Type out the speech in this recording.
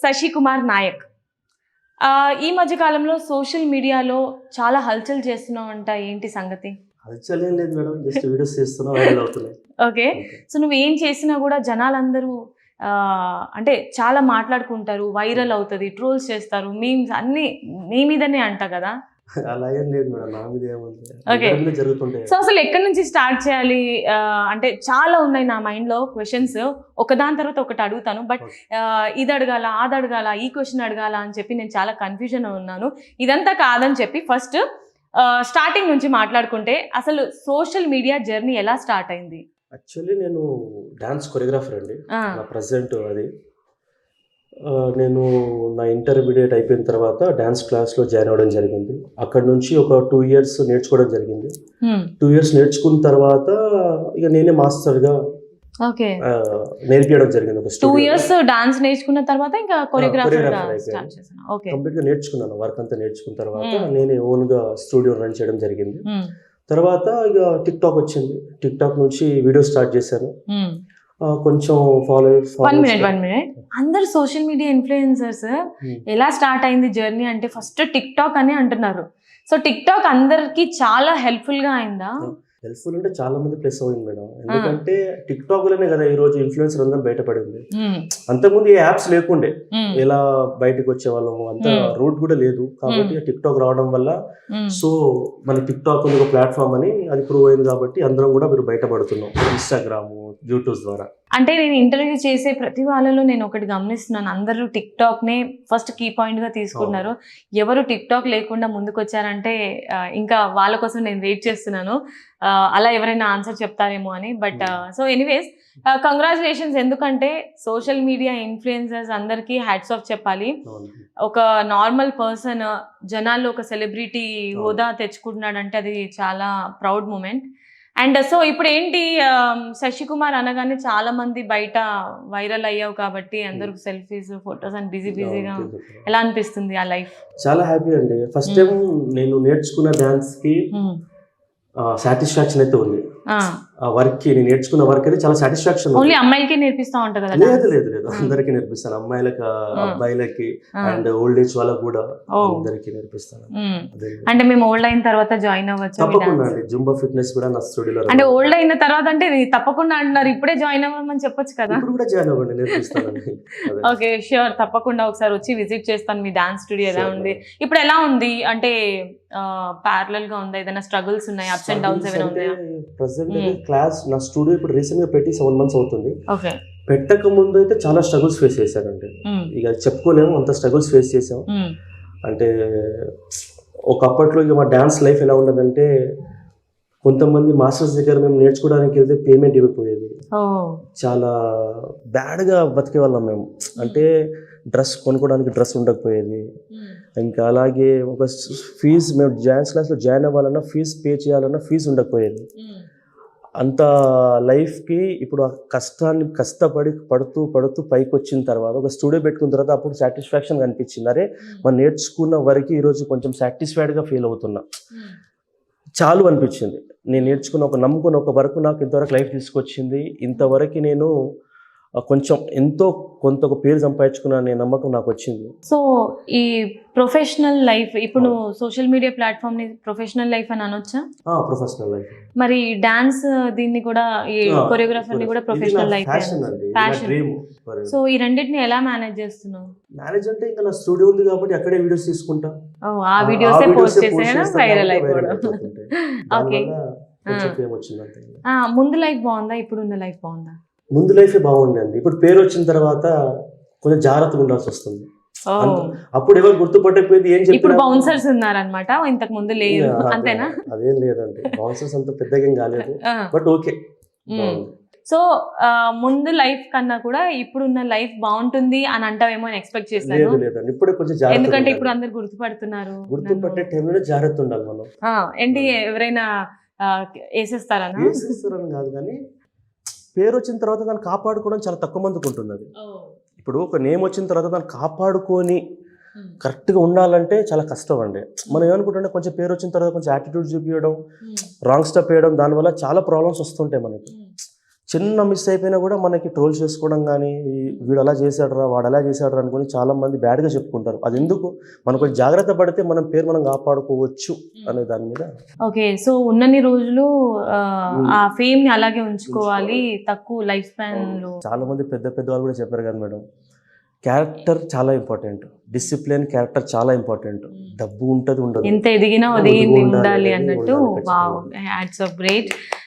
శశి కుమార్ నాయక్. ఈ మధ్య కాలంలో సోషల్ మీడియాలో చాలా హల్చల్ చేస్తున్నావంట, ఏంటి సంగతి? హల్చల్ ఏం లేదు మేడం, జస్ట్ వీడియోస్ చేస్తున్నా, వైరల్ అవుతున్నాయి. ఓకే, సో నువ్వు ఏం చేసినా కూడా జనాలందరూ అంటే చాలా మాట్లాడుకుంటారు, వైరల్ అవుతుంది, ట్రోల్స్ చేస్తారు, మీమ్స్ అన్ని మీ మీదనే అంట కదా? అలా ఏం లేదు మేడం, నా మీద ఏముంది, ఓకే. జరుగుతుంటాయి. సో అసలు ఎక్కడి నుంచి స్టార్ట్ చేయాలి? అంటే చాలా ఉన్నాయి నా మైండ్లో క్వశ్చన్స్, ఒకదాని తర్వాత ఒకటి అడుగుతాను, బట్ ఇది అడగాల, అది అడగాల, ఈ క్వశ్చన్ అడగాల అని చెప్పి నేను చాలా కన్ఫ్యూజన్ ఉన్నాను. ఇదంతా కాదని చెప్పి ఫస్ట్ స్టార్టింగ్ నుంచి మాట్లాడుకుంటే అసలు సోషల్ మీడియా జర్నీ ఎలా స్టార్ట్ అయింది? యాక్చువల్లీ నేను డాన్స్ కొరియోగ్రాఫర్ అండి, నా ప్రజెంట్ అది. నేను నా ఇంటర్మీడియట్ అయిపోయిన తర్వాత డాన్స్ క్లాస్లో జాయిన్ అవ్వడం జరిగింది. అక్కడ నుంచి ఒక 2 years నేర్చుకోవడం జరిగింది. 2 years నేర్చుకున్న తర్వాత ఇక నేనే మాస్టర్గా నేర్పించడం జరిగింది. 2 years డాన్స్ నేర్చుకున్న తర్వాత ఇంకా కొరియోగ్రాఫర్గా స్టార్ట్ చేశాను. ఓకే, కంప్లీట్గా నేర్చుకున్నాను. వర్క్ అంతా నేర్చుకున్న తర్వాత నేనే ఓన్గా స్టూడియో రన్ చేయడం జరిగింది. తర్వాత ఇక టిక్ టాక్ వచ్చింది. టిక్ టాక్ నుంచి వీడియో స్టార్ట్ చేశాను. కొంచెం వన్ మినిట్ అందరు సోషల్ మీడియా ఇన్ఫ్లుయెన్సర్స్ ఎలా స్టార్ట్ అయింది జర్నీ అంటే ఫస్ట్ టిక్ టాక్ అని అంటున్నారు. సో టిక్ టాక్ అందరికి చాలా హెల్ప్ఫుల్ గా అయిందా? హెల్ప్ఫుల్ అంటే చాలా మంది ప్లస్ అయింది మేడం. ఎందుకంటే టిక్ టాక్ లోనే కదా ఈ రోజు ఇన్ఫ్లుయెన్సర్ అందరం బయటపడింది. అంతకుముందు ఈ యాప్స్ లేకుండే, ఎలా బయటకు వచ్చే వాళ్ళం అంత రూట్ కూడా లేదు. కాబట్టి టిక్ టాక్ రావడం వల్ల సో మన టిక్ టాక్ ఒక ప్లాట్ఫామ్ అని అది ప్రూవ్ అయింది. కాబట్టి అందరం కూడా మీరు బయటపడుతున్నాం ఇన్స్టాగ్రామ్, యూట్యూబ్ ద్వారా. అంటే నేను ఇంటర్వ్యూ చేసే ప్రతి వాళ్ళలో నేను ఒకటి గమనిస్తున్నాను, అందరూ టిక్ టాక్ నే ఫస్ట్ కీ పాయింట్ గా తీసుకున్నారు. ఎవరు టిక్ టాక్ లేకుండా ముందుకు వచ్చారంటే ఇంకా వాళ్ళ కోసం నేను వెయిట్ చేస్తున్నాను, అలా ఎవరైనా ఆన్సర్ చెప్తారేమో అని. బట్ సో ఎనీవేస్ కంగ్రాచులేషన్స్, ఎందుకంటే సోషల్ మీడియా ఇన్ఫ్లుయెన్సర్స్ అందరికీ హ్యాట్స్ ఆఫ్ చెప్పాలి. ఒక నార్మల్ పర్సన్ జనాల్లో ఒక సెలబ్రిటీ హోదా తెచ్చుకుంటున్నాడంటే అది చాలా ప్రౌడ్ మూమెంట్. అండ్ సో ఇప్పుడు ఏంటి, శశి కుమార్ అనగానే చాలా మంది బయట వైరల్ అయ్యావు కాబట్టి అందరూ సెల్ఫీస్, ఫొటోస్ అని బిజీగా ఎలా అనిపిస్తుంది ఆ లైఫ్? చాలా హ్యాపీ అండి. ఫస్ట్ టైం నేను నేర్చుకున్న డాన్స్ కి సాటిస్ఫాక్షన్ అయితే ఉంది. ఆ వర్క్ కి, నేను నేర్చుకున్న వర్క్ అయితే చాలా సాటిస్ఫాక్షన్. ఓన్లీ అమ్మాయిలకే నేర్పిస్తా ఉంటా కదా? లేదు, అందరికి నేర్పిస్తాను. అమ్మాయిలకి, అబ్బాయిలకి అండ్ ఓల్డ్ ఏజ్ వాళ్ళకి కూడా అందరికి నేర్పిస్తాను. అంటే మేము ఓల్డ్ అయిన తర్వాత జాయిన్ అవ్వచ్చు? తప్పకుండా అండి. జుంబా ఫిట్నెస్ కూడా నా స్టూడియోలో. అంటే ఓల్డ్ అయిన తర్వాత అంటే తప్పకుండా అంటున్నారు, ఇప్పుడే జాయిన్ అవ్వమని చెప్పొచ్చు కదా? ఇప్పుడు కూడా జాయిన్ అవ్వండి, నేర్పిస్తానండి. ఓకే, ష్యూర్, తప్పకుండా ఒకసారి వచ్చి విజిట్ చేస్తాను. మీ డాన్స్ స్టూడియో ఎలా ఉంది, ఇప్పుడు ఎలా ఉంది, అంటే ప్యారలల్ గా ఉందా, ఏదైనా స్ట్రగుల్స్ ఉన్నాయి, అప్స్ అండ్ డౌన్స్ ఏమైనా ఉన్నాయా? ప్రెసెంట్ క్లాస్ నా స్టూడియో ఇప్పుడు రీసెంట్ గా పెట్టి 7 months అవుతుంది. ఓకే, పెట్టక ముందు అయితే చాలా స్ట్రగుల్స్ ఫేస్ చేశానండి. ఇక చెప్పుకోలేము, అంత స్ట్రగుల్స్ ఫేస్ చేసాం. అంటే ఒకప్పట్లో ఇక మా డాన్స్ లైఫ్ ఎలా ఉండదంటే, కొంతమంది మాస్టర్స్ దగ్గర మేము నేర్చుకోవడానికి వెళ్తే పేమెంట్ ఇవ్వకపోయేది, చాలా బ్యాడ్గా బతికే వాళ్ళం మేము. అంటే డ్రెస్ కొనుక్కోవడానికి డ్రెస్ ఉండకపోయేది. ఇంకా అలాగే ఒక ఫీజు, మేము డాన్స్ క్లాస్లో జాయిన్ అవ్వాలన్నా ఫీజు పే చేయాలన్నా ఫీజు ఉండకపోయేది. అంత లైఫ్కి ఇప్పుడు ఆ కష్టాన్ని కష్టపడి పడుతూ పైకి వచ్చిన తర్వాత ఒక స్టూడియో పెట్టుకున్న తర్వాత అప్పుడు సాటిస్ఫాక్షన్ కనిపించింది. అరే మనం నేర్చుకున్న వరకు ఈరోజు కొంచెం సాటిస్ఫైడ్గా ఫీల్ అవుతున్నా, చాలు అనిపించింది. నేను నేర్చుకున్న ఒక నమ్ముకున్న ఒక వరకు నాకు ఇంతవరకు లైఫ్ తీసుకొచ్చింది. ఇంతవరకు నేను కొంచెం కొంత ఒక పేరు సంపాదించుకున్న అనే నమ్మకం నాకు వచ్చింది. సో ఈ ప్రొఫెషనల్ లైఫ్, ఇప్పుడు నువ్వు సోషల్ మీడియా ప్లాట్ఫామ్ ని ప్రొఫెషనల్ లైఫ్ అని అనొచ్చా? Professional life. మరి డాన్స్ దీన్ని కూడా, ఈ కొరియోగ్రాఫర్ ని కూడా ప్రొఫెషనల్ లైఫ్, ప్యాషన్. సో ఈ రెండింటిని ఎలా మేనేజ్ చేస్తున్నావు? మేనేజ్ అంటే ఇంకా నా స్టూడియో ఉంది కాబట్టి అక్కడే వీడియోస్ తీసుకుంటా. ఆ వీడియోస్ పోస్ట్ చేసేనా వైరల్ అయిపోవడం. ఓకే, ముందు లైఫ్ బాగుందా, ఇప్పుడున్న లైఫ్ బాగుందా? ముందు లైఫే బాగుండండి. ఇప్పుడు పేరు వచ్చిన తర్వాత కొంచెం జాగ్రత్తగా ఉండాల్సి వస్తుంది. అప్పుడు ఎవరు గుర్తుపట్టకపోయింది ఏం చెప్పి. ఇప్పుడు బౌన్సర్స్ ఉన్నారనమాట, ఇంతకు ముందు లేదు, అంతేనా? అదేం లేదండి, బౌన్సర్స్ అంత పెద్దగా ఏం కాలేదు, బట్ ఓకే. సో ముందు లైఫ్ కన్నా కూడా ఇప్పుడున్న లైఫ్ బాగుంటుంది అని అంటావేమో అని ఎక్స్పెక్ట్ చేశాను. లేదండి, ఇప్పుడే కొంచెం జాగ్రత్త, ఎందుకంటే ఇప్పుడు అందరు గుర్తుపడుతున్నారు. గుర్తుపట్టే టైంలో జాగ్రత్త ఉండాలి మనం. ఏంటి, ఎవరైనా వేసేస్తారని కాదు, కానీ పేరు వచ్చిన తర్వాత దాన్ని కాపాడుకోవడం చాలా తక్కువ మందికి ఉంటుంది. ఇప్పుడు ఒక నేమ్ వచ్చిన తర్వాత దాన్ని కాపాడుకొని కరెక్ట్గా ఉండాలంటే చాలా కష్టం అండి. మనం ఏమనుకుంటుంటే కొంచెం పేరు వచ్చిన తర్వాత కొంచెం యాటిట్యూడ్ చూపించడం, రాంగ్ స్టెప్ వేయడం, దానివల్ల చాలా ప్రాబ్లమ్స్ వస్తుంటాయి మనకి. చిన్న మిస్ అయిపోయినా కూడా మనకి ట్రోల్ చేసుకోవడం కానీ వీడు అలా చేశాడురా వాడు అలా చేశాడురా అనుకుని చాలా మంది బ్యాడ్గా చెప్పుకుంటారు. అది ఎందుకు మనం కొంచెం జాగ్రత్త పడితే మనం పేరు మనం కాపాడుకోవచ్చు అనే దాని మీద. ఓకే, సో ఉన్నన్ని రోజులు ఆ ఫేమ్ ని అలాగే ఉంచుకోవాలి, తక్కువ లైఫ్ స్పాన్ లో. చాలా మంది పెద్ద పెద్ద వాళ్ళు కూడా చెప్పారు కదా మేడం, క్యారెక్టర్ చాలా ఇంపార్టెంట్, డిసిప్లిన్ క్యారెక్టర్ చాలా ఇంపార్టెంట్. డబ్బు ఉంటుంది ఉండదు, ఎంత ఎదిగినా అది ఉండాలి అన్నట్టు. Wow, hats off, great.